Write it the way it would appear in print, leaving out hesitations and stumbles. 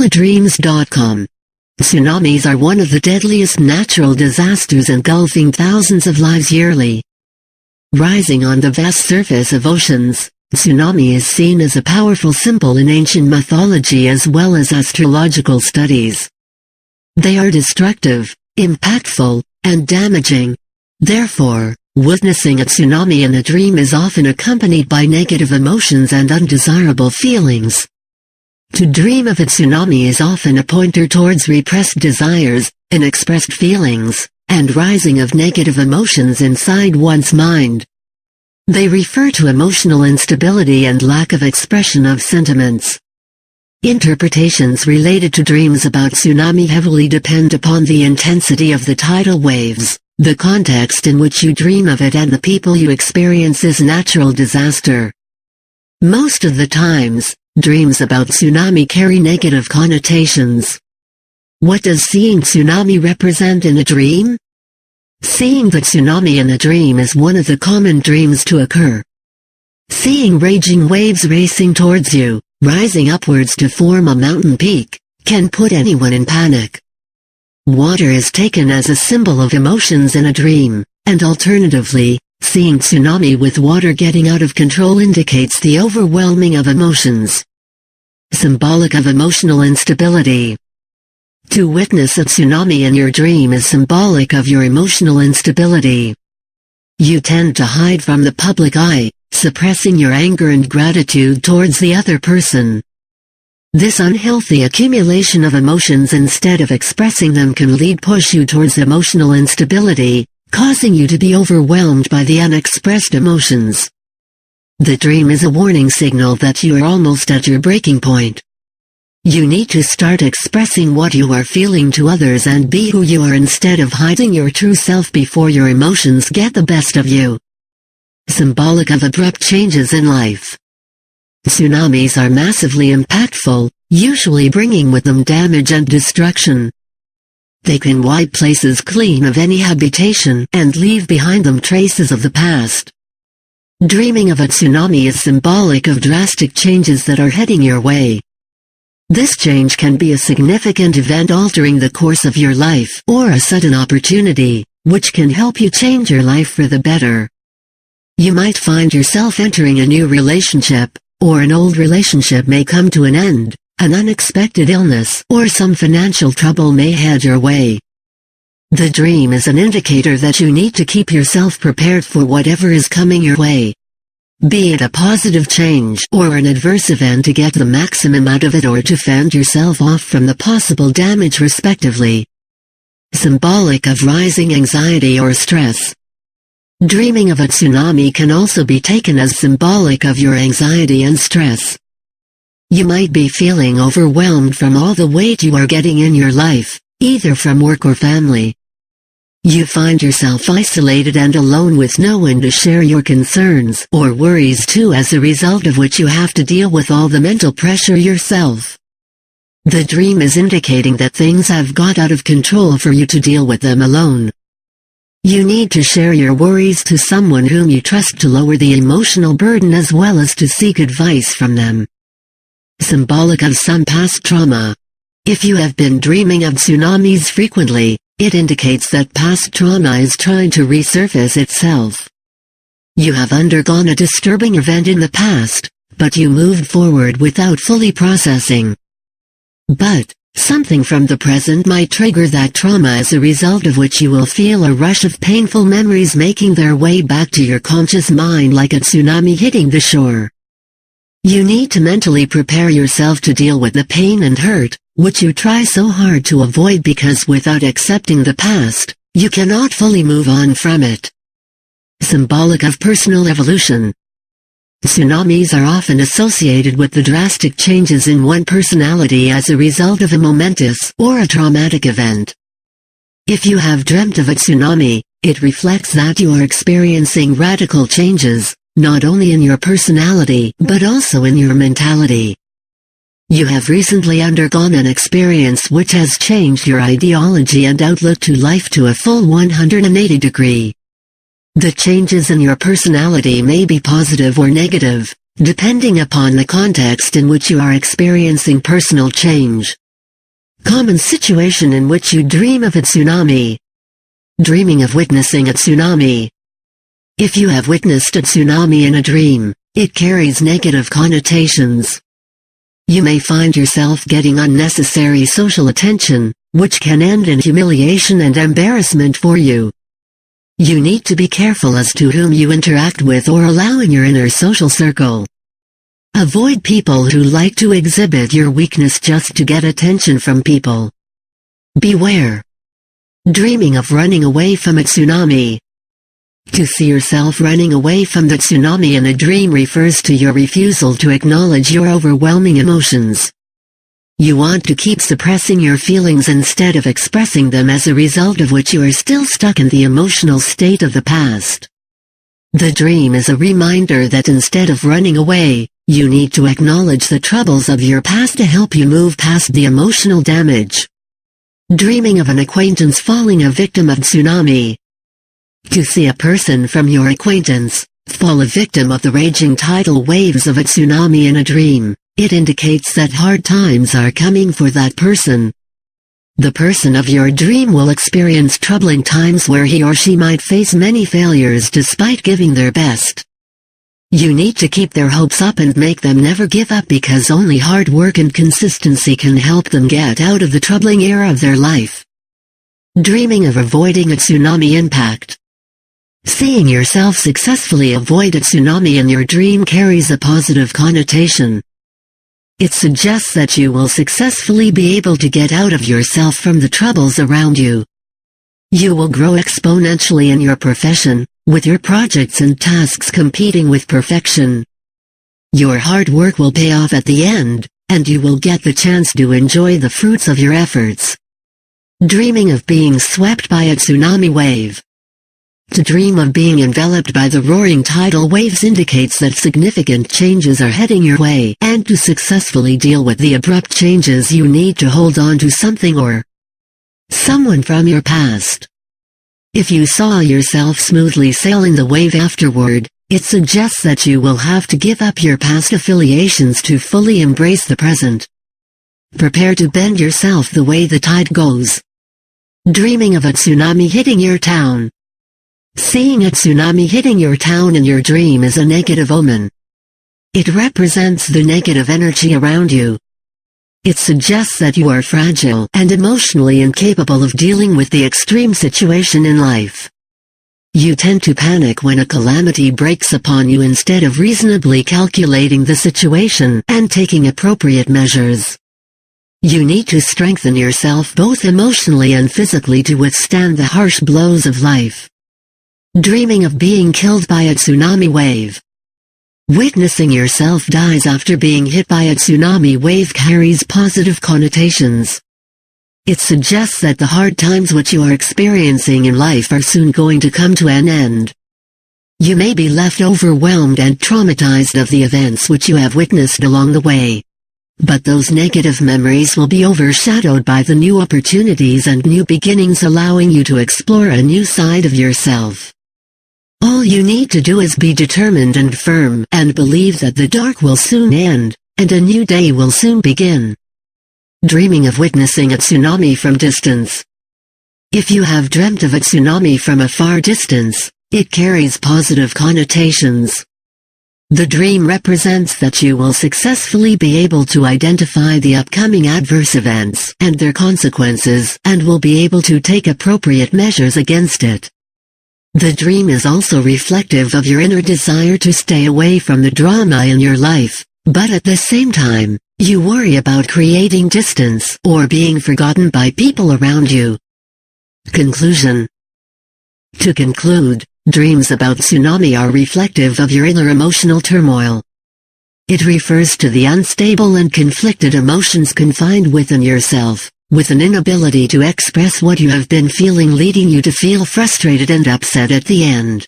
Teledreams.com. Tsunamis are one of the deadliest natural disasters engulfing thousands of lives yearly. Rising on the vast surface of oceans, tsunami is seen as a powerful symbol in ancient mythology as well as astrological studies. They are destructive, impactful, and damaging. Therefore, witnessing a tsunami in a dream is often accompanied by negative emotions and undesirable feelings. To dream of a tsunami is often a pointer towards repressed desires, unexpressed feelings, and rising of negative emotions inside one's mind. They refer to emotional instability and lack of expression of sentiments. Interpretations related to dreams about tsunami heavily depend upon the intensity of the tidal waves, the context in which you dream of it, and the people you experience this natural disaster. Most of the times, dreams about tsunami carry negative connotations. What does seeing tsunami represent in a dream? Seeing the tsunami in a dream is one of the common dreams to occur. Seeing raging waves racing towards you, rising upwards to form a mountain peak, can put anyone in panic. Water is taken as a symbol of emotions in a dream, and alternatively, seeing tsunami with water getting out of control indicates the overwhelming of emotions. Symbolic of emotional instability. To witness a tsunami in your dream is symbolic of your emotional instability. You tend to hide from the public eye, suppressing your anger and gratitude towards the other person. This unhealthy accumulation of emotions instead of expressing them can push you towards emotional instability, causing you to be overwhelmed by the unexpressed emotions. The dream is a warning signal that you are almost at your breaking point. You need to start expressing what you are feeling to others and be who you are instead of hiding your true self before your emotions get the best of you. Symbolic of abrupt changes in life. Tsunamis are massively impactful, usually bringing with them damage and destruction. They can wipe places clean of any habitation and leave behind them traces of the past. Dreaming of a tsunami is symbolic of drastic changes that are heading your way. This change can be a significant event altering the course of your life or a sudden opportunity, which can help you change your life for the better. You might find yourself entering a new relationship, or an old relationship may come to an end, an unexpected illness or some financial trouble may head your way. The dream is an indicator that you need to keep yourself prepared for whatever is coming your way. Be it a positive change or an adverse event, to get the maximum out of it or to fend yourself off from the possible damage respectively. Symbolic of rising anxiety or stress. Dreaming of a tsunami can also be taken as symbolic of your anxiety and stress. You might be feeling overwhelmed from all the weight you are getting in your life, either from work or family. You find yourself isolated and alone with no one to share your concerns or worries to, as a result of which you have to deal with all the mental pressure yourself. The dream is indicating that things have got out of control for you to deal with them alone. You need to share your worries to someone whom you trust to lower the emotional burden as well as to seek advice from them. Symbolic of some past trauma. If you have been dreaming of tsunamis frequently, it indicates that past trauma is trying to resurface itself. You have undergone a disturbing event in the past, but you moved forward without fully processing. But something from the present might trigger that trauma, as a result of which you will feel a rush of painful memories making their way back to your conscious mind like a tsunami hitting the shore. You need to mentally prepare yourself to deal with the pain and hurt, which you try so hard to avoid, because without accepting the past, you cannot fully move on from it. Symbolic of personal evolution. Tsunamis are often associated with the drastic changes in one personality as a result of a momentous or a traumatic event. If you have dreamt of a tsunami, it reflects that you are experiencing radical changes, not only in your personality but also in your mentality. You have recently undergone an experience which has changed your ideology and outlook to life to a full 180-degree. The changes in your personality may be positive or negative, depending upon the context in which you are experiencing personal change. Common situation in which you dream of a tsunami. Dreaming of witnessing a tsunami. If you have witnessed a tsunami in a dream, it carries negative connotations. You may find yourself getting unnecessary social attention, which can end in humiliation and embarrassment for you. You need to be careful as to whom you interact with or allow in your inner social circle. Avoid people who like to exhibit your weakness just to get attention from people. Beware. Dreaming of running away from a tsunami. To see yourself running away from the tsunami in a dream refers to your refusal to acknowledge your overwhelming emotions. You want to keep suppressing your feelings instead of expressing them, as a result of which you are still stuck in the emotional state of the past. The dream is a reminder that instead of running away, you need to acknowledge the troubles of your past to help you move past the emotional damage. Dreaming of an acquaintance falling a victim of tsunami. To see a person from your acquaintance fall a victim of the raging tidal waves of a tsunami in a dream, it indicates that hard times are coming for that person. The person of your dream will experience troubling times where he or she might face many failures despite giving their best. You need to keep their hopes up and make them never give up, because only hard work and consistency can help them get out of the troubling era of their life. Dreaming of avoiding a tsunami impact. Seeing yourself successfully avoid a tsunami in your dream carries a positive connotation. It suggests that you will successfully be able to get out of yourself from the troubles around you. You will grow exponentially in your profession, with your projects and tasks competing with perfection. Your hard work will pay off at the end, and you will get the chance to enjoy the fruits of your efforts. Dreaming of being swept by a tsunami wave. To dream of being enveloped by the roaring tidal waves indicates that significant changes are heading your way, and to successfully deal with the abrupt changes you need to hold on to something or someone from your past. If you saw yourself smoothly sailing the wave afterward, it suggests that you will have to give up your past affiliations to fully embrace the present. Prepare to bend yourself the way the tide goes. Dreaming of a tsunami hitting your town. Seeing a tsunami hitting your town in your dream is a negative omen. It represents the negative energy around you. It suggests that you are fragile and emotionally incapable of dealing with the extreme situation in life. You tend to panic when a calamity breaks upon you instead of reasonably calculating the situation and taking appropriate measures. You need to strengthen yourself both emotionally and physically to withstand the harsh blows of life. Dreaming of being killed by a tsunami wave. Witnessing yourself dies after being hit by a tsunami wave carries positive connotations. It suggests that the hard times which you are experiencing in life are soon going to come to an end. You may be left overwhelmed and traumatized of the events which you have witnessed along the way. But those negative memories will be overshadowed by the new opportunities and new beginnings, allowing you to explore a new side of yourself. All you need to do is be determined and firm, and believe that the dark will soon end, and a new day will soon begin. Dreaming of witnessing a tsunami from distance. If you have dreamt of a tsunami from a far distance, it carries positive connotations. The dream represents that you will successfully be able to identify the upcoming adverse events and their consequences, and will be able to take appropriate measures against it. The dream is also reflective of your inner desire to stay away from the drama in your life, but at the same time, you worry about creating distance or being forgotten by people around you. Conclusion. To conclude, dreams about tsunami are reflective of your inner emotional turmoil. It refers to the unstable and conflicted emotions confined within yourself, with an inability to express what you have been feeling, leading you to feel frustrated and upset at the end.